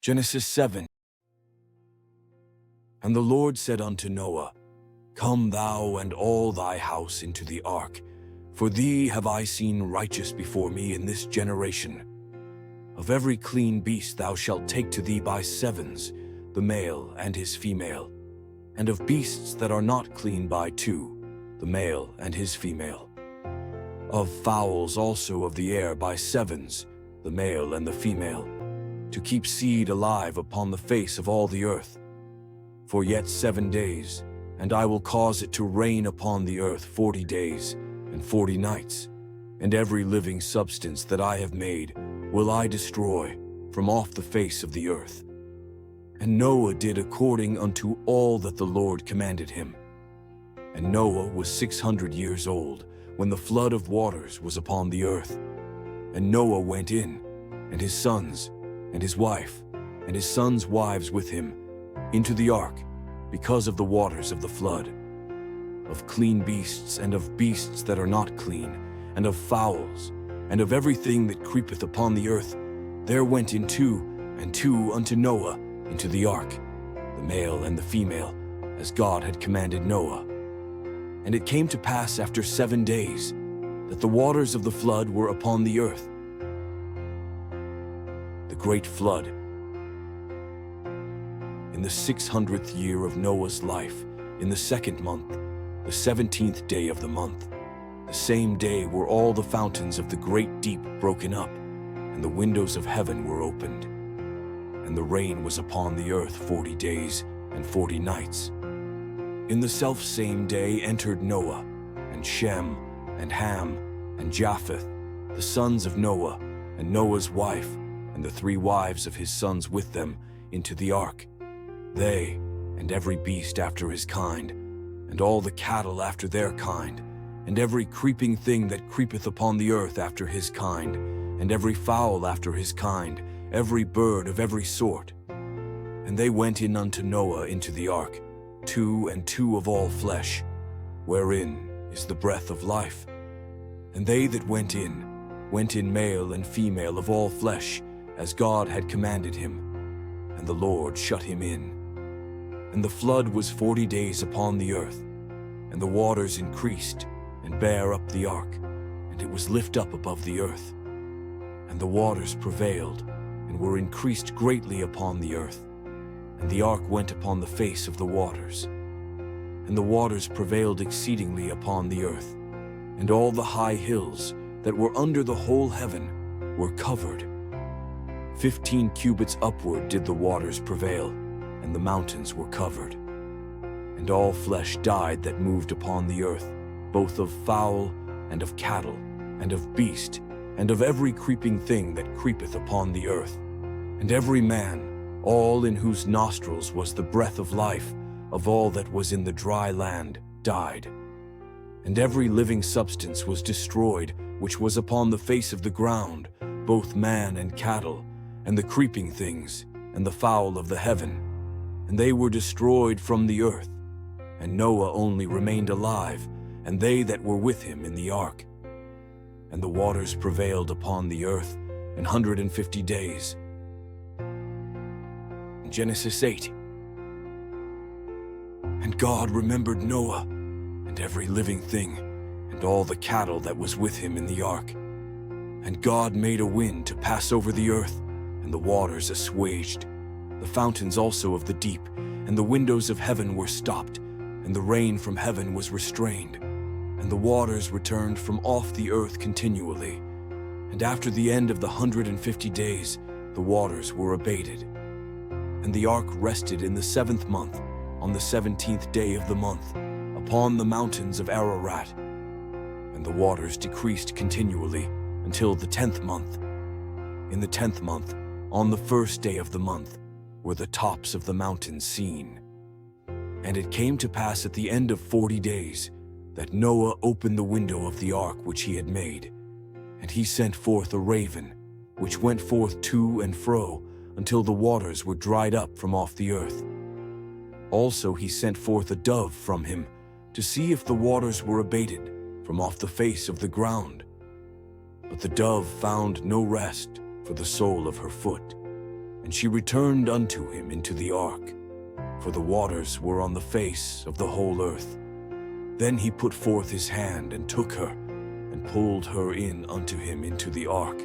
Genesis 7. And the Lord said unto Noah, Come thou and all thy house into the ark, for thee have I seen righteous before me in this generation. Of every clean beast thou shalt take to thee by sevens, the male and his female, and of beasts that are not clean by two, the male and his female. Of fowls also of the air by sevens, the male and the female, to keep seed alive upon the face of all the earth. For yet 7 days, and I will cause it to rain upon the earth 40 days and 40 nights, and every living substance that I have made will I destroy from off the face of the earth. And Noah did according unto all that the Lord commanded him. And Noah was 600 years old when the flood of waters was upon the earth. And Noah went in, and his sons, and his wife, and his sons' wives with him, into the ark, because of the waters of the flood. Of clean beasts, and of beasts that are not clean, and of fowls, and of everything that creepeth upon the earth, there went in two and two unto Noah into the ark, the male and the female, as God had commanded Noah. And it came to pass after 7 days, that the waters of the flood were upon the earth. The great flood. In the 600th year of Noah's life, in the 2nd month, the 17th day of the month, the same day were all the fountains of the great deep broken up, and the windows of heaven were opened. And the rain was upon the earth 40 days and 40 nights. In the selfsame day entered Noah, and Shem, and Ham, and Japheth, the sons of Noah, and Noah's wife, and the 3 wives of his sons with them, into the ark. They, and every beast after his kind, and all the cattle after their kind, and every creeping thing that creepeth upon the earth after his kind, and every fowl after his kind, every bird of every sort. And they went in unto Noah into the ark, 2 and 2 of all flesh, wherein is the breath of life. And they that went in male and female of all flesh, as God had commanded him. And the Lord shut him in. And the flood was 40 days upon the earth, and the waters increased, and bare up the ark, and it was lift up above the earth. And the waters prevailed, and were increased greatly upon the earth. And the ark went upon the face of the waters. And the waters prevailed exceedingly upon the earth, and all the high hills that were under the whole heaven were covered. 15 cubits upward did the waters prevail, and the mountains were covered. And all flesh died that moved upon the earth, both of fowl, and of cattle, and of beast, and of every creeping thing that creepeth upon the earth. And every man, all in whose nostrils was the breath of life, of all that was in the dry land, died. And every living substance was destroyed, which was upon the face of the ground, both man and cattle, and the creeping things, and the fowl of the heaven. And they were destroyed from the earth. And Noah only remained alive, and they that were with him in the ark. And the waters prevailed upon the earth 150 days. Genesis 8. And God remembered Noah, and every living thing, and all the cattle that was with him in the ark. And God made a wind to pass over the earth, and the waters assuaged. The fountains also of the deep, and the windows of heaven were stopped, and the rain from heaven was restrained. And the waters returned from off the earth continually. And after the end of the 150 days, the waters were abated. And the ark rested in the 7th month, on the 17th day of the month, upon the mountains of Ararat. And the waters decreased continually until the 10th month. In the 10th month, on the 1st day of the month, were the tops of the mountains seen. And it came to pass at the end of 40 days, that Noah opened the window of the ark which he had made. And he sent forth a raven, which went forth to and fro, until the waters were dried up from off the earth. Also he sent forth a dove from him, to see if the waters were abated from off the face of the ground. But the dove found no rest for the sole of her foot. and she returned unto him into the ark, for the waters were on the face of the whole earth. Then he put forth his hand and took her, and pulled her in unto him into the ark.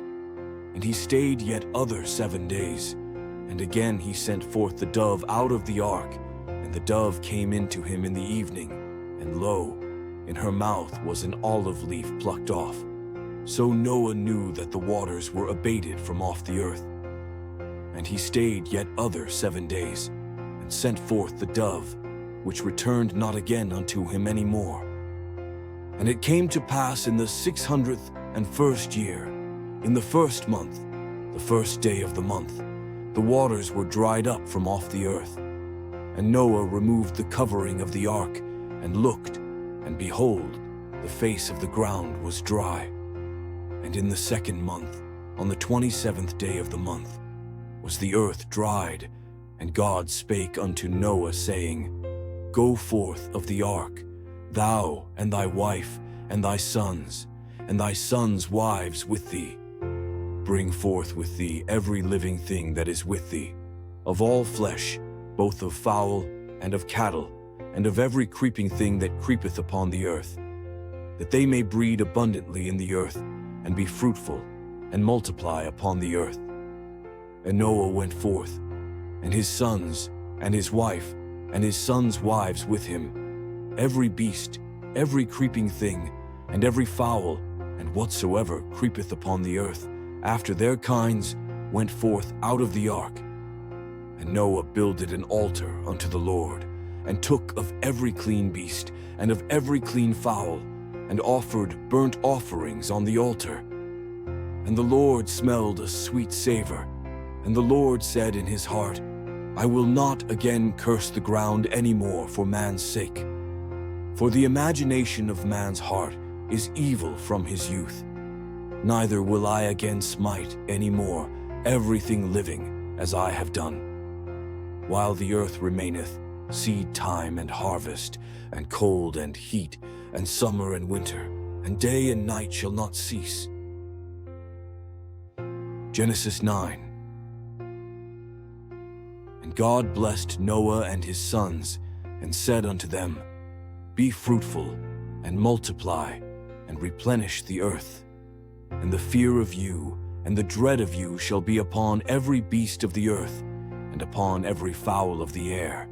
And he stayed yet other 7 days. And again he sent forth the dove out of the ark, and the dove came into him in the evening, and lo, in her mouth was an olive leaf plucked off. So Noah knew that the waters were abated from off the earth. And he stayed yet other 7 days, and sent forth the dove, which returned not again unto him any more. And it came to pass in the 601st year, in the 1st month, the 1st day of the month, the waters were dried up from off the earth. And Noah removed the covering of the ark, and looked, and behold, the face of the ground was dry. And in the 2nd month, on the 27th day of the month, was the earth dried. And God spake unto Noah, saying, Go forth of the ark, thou and thy wife, and thy sons wives with thee. Bring forth with thee every living thing that is with thee, of all flesh, both of fowl and of cattle, and of every creeping thing that creepeth upon the earth, that they may breed abundantly in the earth, and be fruitful, and multiply upon the earth. And Noah went forth, and his sons, and his wife, and his sons' wives with him, every beast, every creeping thing, and every fowl, and whatsoever creepeth upon the earth, after their kinds, went forth out of the ark. And Noah builded an altar unto the Lord, and took of every clean beast, and of every clean fowl, and offered burnt offerings on the altar. And the Lord smelled a sweet savor, and the Lord said in his heart, I will not again curse the ground any more for man's sake. For the imagination of man's heart is evil from his youth. Neither will I again smite any more everything living as I have done. While the earth remaineth, seed time and harvest, and cold and heat, and summer and winter, and day and night shall not cease. Genesis 9. And God blessed Noah and his sons, and said unto them, Be fruitful, and multiply, and replenish the earth. And the fear of you and the dread of you shall be upon every beast of the earth, and upon every fowl of the air,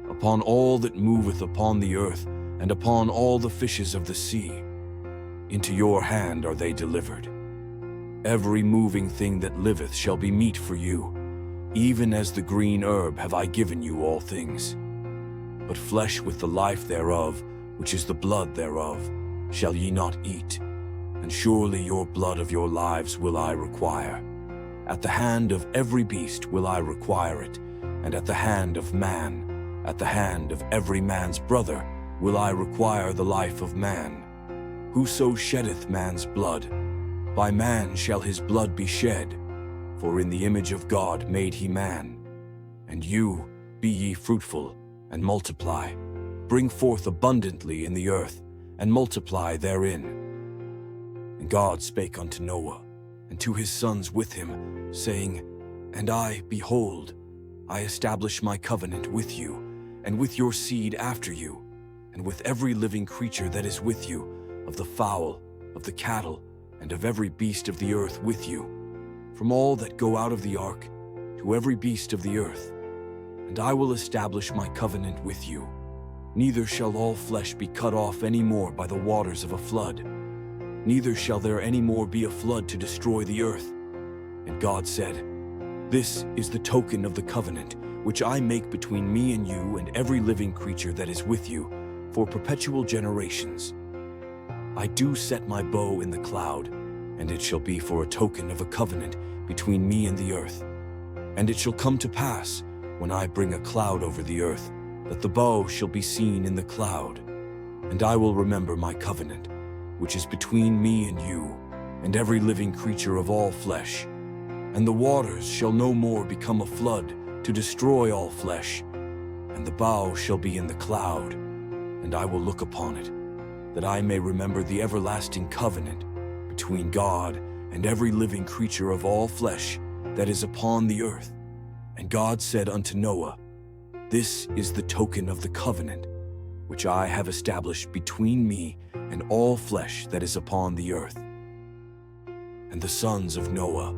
upon all that moveth upon the earth, and upon all the fishes of the sea. Into your hand are they delivered. Every moving thing that liveth shall be meat for you. Even as the green herb have I given you all things. But flesh with the life thereof, which is the blood thereof, shall ye not eat. And surely your blood of your lives will I require. At the hand of every beast will I require it, and at the hand of man, at the hand of every man's brother, will I require the life of man. Whoso sheddeth man's blood, by man shall his blood be shed. For in the image of God made he man. And you, be ye fruitful, and multiply. Bring forth abundantly in the earth, and multiply therein. And God spake unto Noah, and to his sons with him, saying, And I, behold, I establish my covenant with you, and with your seed after you, and with every living creature that is with you, of the fowl, of the cattle, and of every beast of the earth with you, from all that go out of the ark, to every beast of the earth. And I will establish my covenant with you. Neither shall all flesh be cut off any more by the waters of a flood. Neither shall there any more be a flood to destroy the earth. And God said, This is the token of the covenant, which I make between me and you and every living creature that is with you, for perpetual generations. I do set my bow in the cloud, and it shall be for a token of a covenant between me and the earth. And it shall come to pass, when I bring a cloud over the earth, that the bow shall be seen in the cloud. And I will remember my covenant, which is between me and you, and every living creature of all flesh. And the waters shall no more become a flood to destroy all flesh. And the bow shall be in the cloud, and I will look upon it, that I may remember the everlasting covenant between God and every living creature of all flesh that is upon the earth, And God said unto Noah, This is the token of the covenant, which I have established between me and all flesh that is upon the earth. And the sons of Noah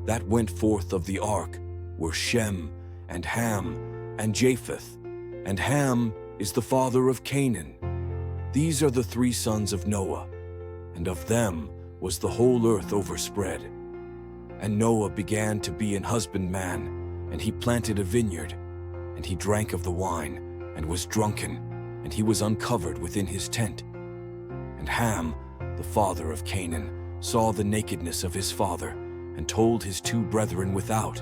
that went forth of the ark were Shem, and Ham, and Japheth. And Ham is the father of Canaan. These are the 3 sons of Noah, and of them was the whole earth overspread. And Noah began to be an husbandman, and he planted a vineyard, and he drank of the wine, and was drunken, and he was uncovered within his tent. And Ham, the father of Canaan, saw the nakedness of his father, and told his 2 brethren without.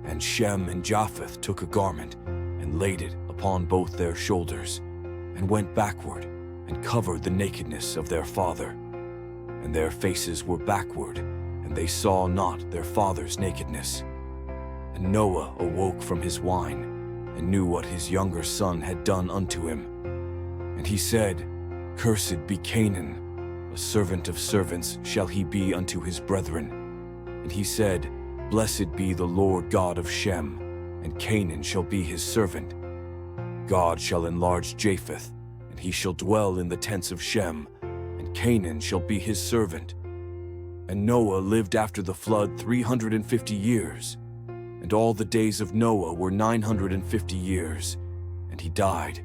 And Shem and Japheth took a garment, and laid it upon both their shoulders, and went backward, and covered the nakedness of their father. And their faces were backward, and they saw not their father's nakedness. And Noah awoke from his wine, and knew what his younger son had done unto him. And he said, Cursed be Canaan, a servant of servants shall he be unto his brethren. And he said, Blessed be the Lord God of Shem, and Canaan shall be his servant. God shall enlarge Japheth, and he shall dwell in the tents of Shem, and Canaan shall be his servant. And Noah lived after the flood 350 years, and all the days of Noah were 950 years, and he died.